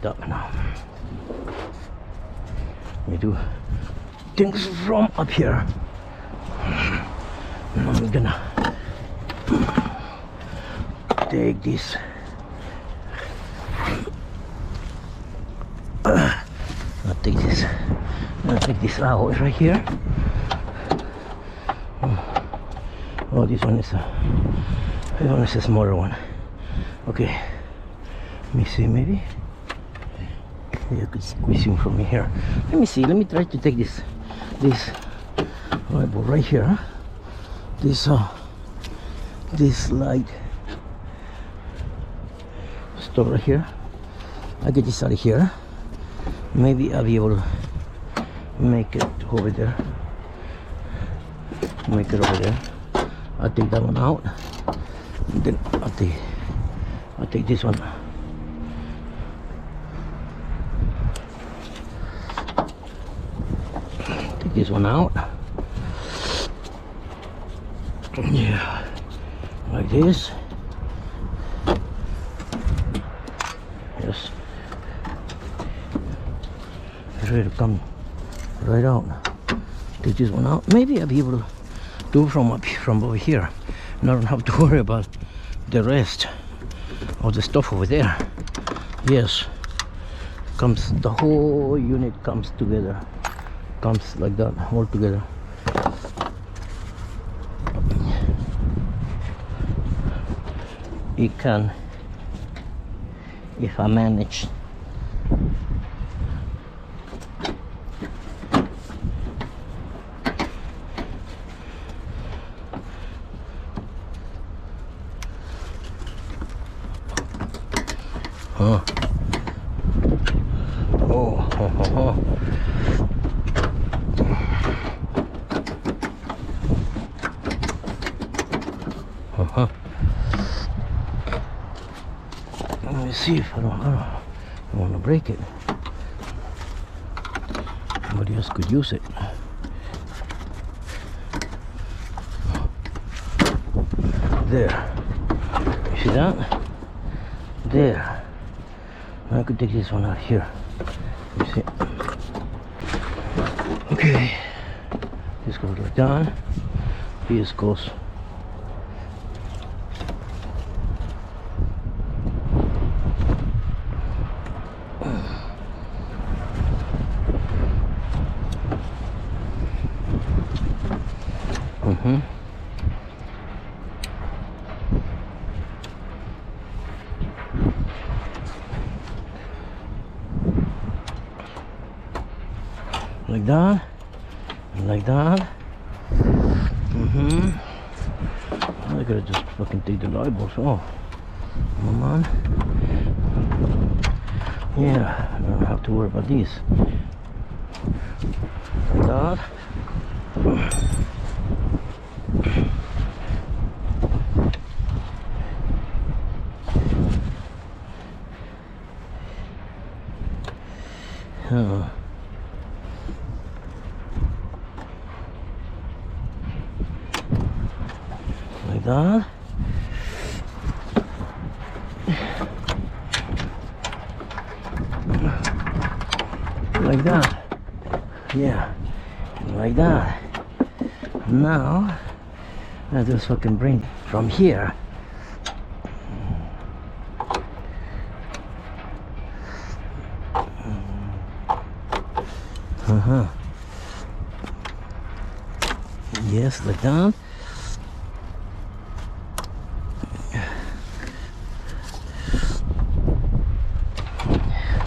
Up now. We do things from up here. Now I'm gonna take this. I'll take this. I'll take this out right here. Oh, this one is a smaller one. Okay. Let me see, maybe. Yeah, I could squeeze him from here. Let me see. Let me try to take this right here. This light store right here. I get this out of here. Maybe I'll be able to make it over there. Make it over there. I'll take that one out. And then I'll take this one. Take this one out. Yeah, like this. Yes. It's ready to come right out. Take this one out. Maybe I'll be able to do from over here. And I don't have to worry about the rest of the stuff over there. Yes. Comes, the whole unit comes together. Comes like that, all together. It can, if I manage. Huh. Oh. Let me see if I don't want to break it. Somebody else could use it. There. You see that? There. I could take this one out here. You see? Okay. This goes like that. This goes. Like that, and like that. I gotta just fucking take the light bulbs off. Come on. Yeah, I don't have to worry about these. Like that. Like that. Like that. Yeah. Like that. Now I just fucking bring from here. Yes, like that.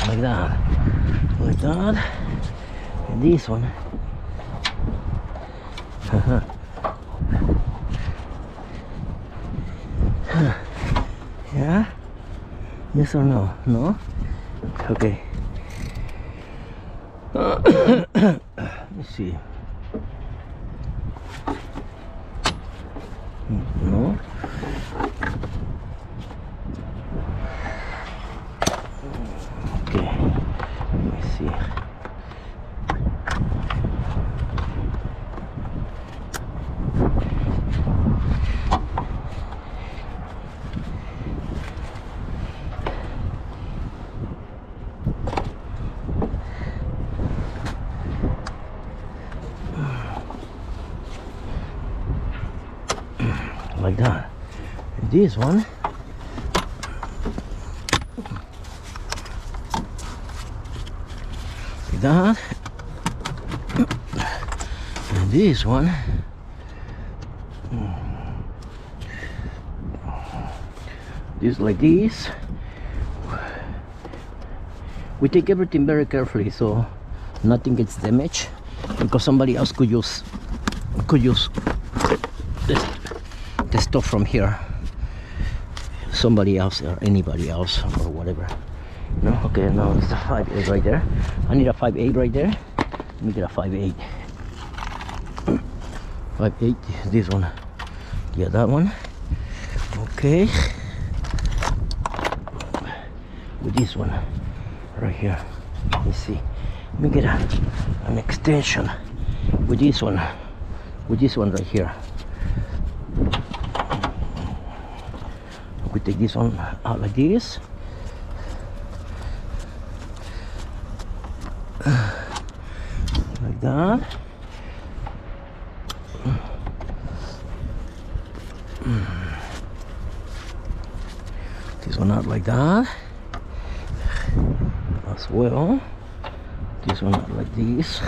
Like that. Like that. And this one. Yeah? Yes or no? No? Okay. Let's see. No? Okay. Let me see. this one. Like that. And this one. This like this. We take everything very carefully so nothing gets damaged, because somebody else could use the stuff from here. Somebody else or anybody else or whatever. No, okay, now it's a 5/8 right there. I need a 5/8 right there. Let me get a 5/8. 5/8. This one. Yeah, that one. Okay. With this one right here. Let me see. Let me get an extension with this one. With this one right here. We take this one out like this. Like that. This one out like that as well. This one out like this.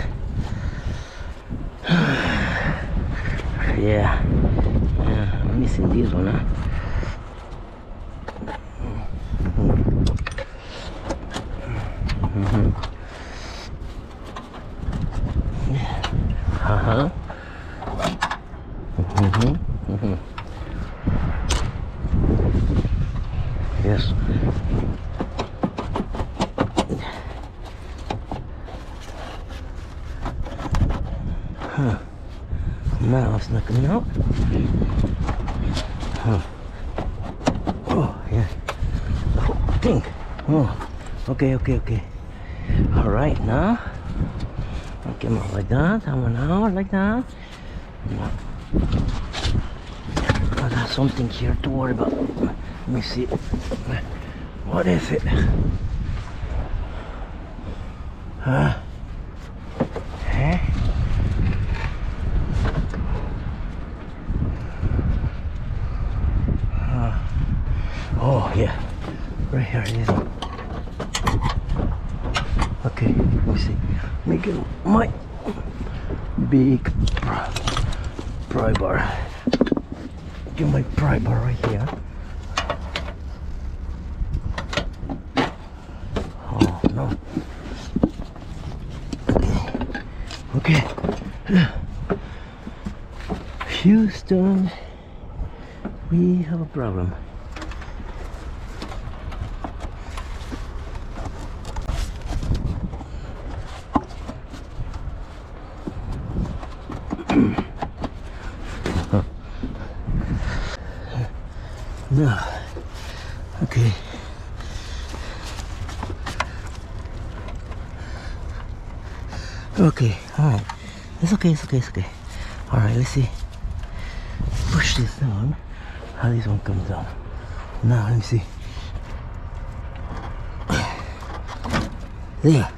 Yeah, I'm missing this one, huh? Yes. Now it's not coming out. Oh yeah. Oh, dang. Oh, okay. All right, now. Okay, like that. That one out like that. I got something here to worry about. Let me see. What is it? Huh? Huh? Oh yeah, right here it is. Okay, let me see. Let me get my big pry bar. Get my pry bar right here. Oh no. Okay. Houston, we have a problem. No. Okay. Okay, alright. It's okay. Alright, let's see. Push this down. How this one comes down. Now, let me see. There.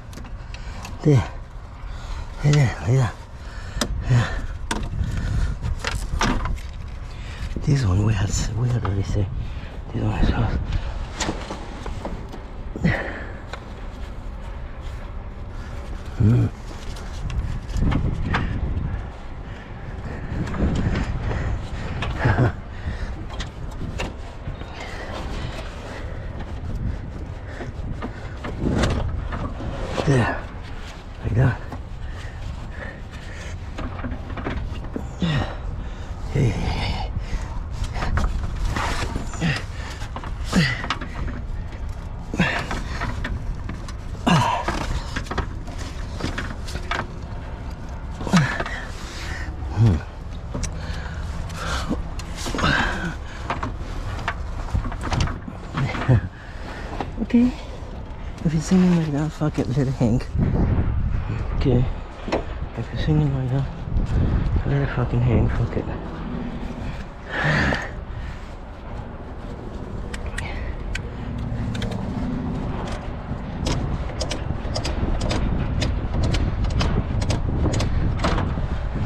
Yeah. This one we had already said. This one is hot. There, like that. Okay, if you're singing like that, fuck it, let it hang. Okay, if you're singing like that, let it fucking hang, fuck it.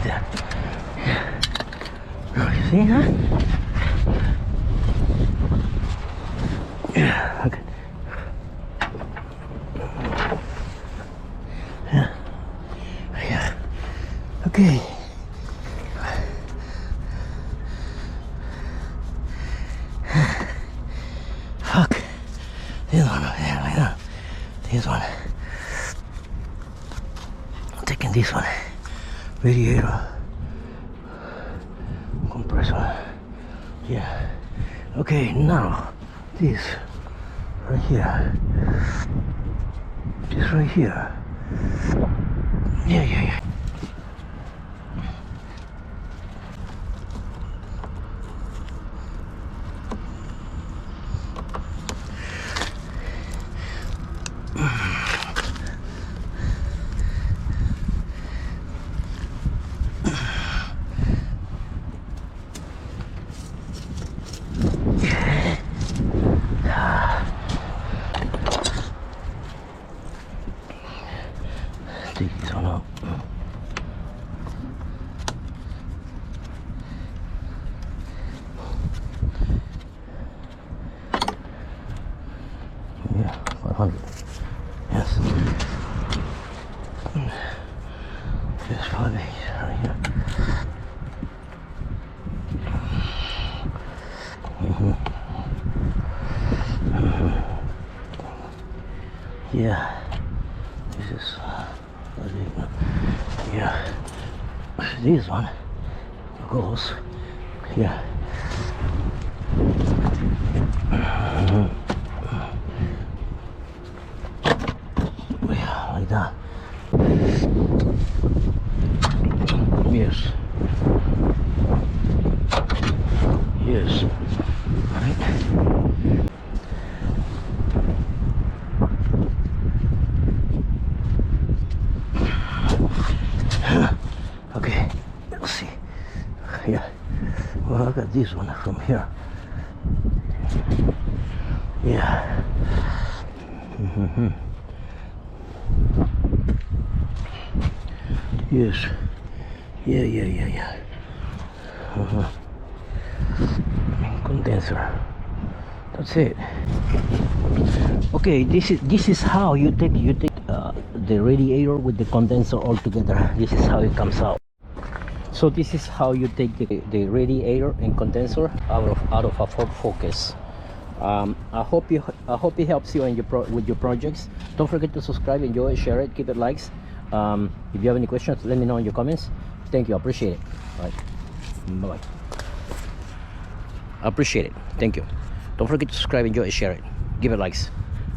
There. Now you see, huh? Okay. Fuck. This one over there, like that. This one. I'm taking this one. Radiator. Compressor. Yeah. Okay, now this right here. This right here. Yeah. Take this one out. Yeah, 500. Yes. Just 5 right here. Yeah. This is yeah. This one goes here. Yeah, like that. Yes. Yes. Right. Okay, let's see. Yeah. Well, I got this one from here. Yeah. Yes. Yeah. Condenser. That's it. Okay, this is how you take the radiator with the condenser all together. This is how it comes out. So this is how you take the radiator and condenser out of a Ford Focus. I hope it helps you in with your projects. Don't forget to subscribe, enjoy it, share it, keep it likes. If you have any questions, let me know in your comments. Thank you, I appreciate it. All right, bye bye. I appreciate it. Thank you. Don't forget to subscribe, enjoy it, share it, give it likes.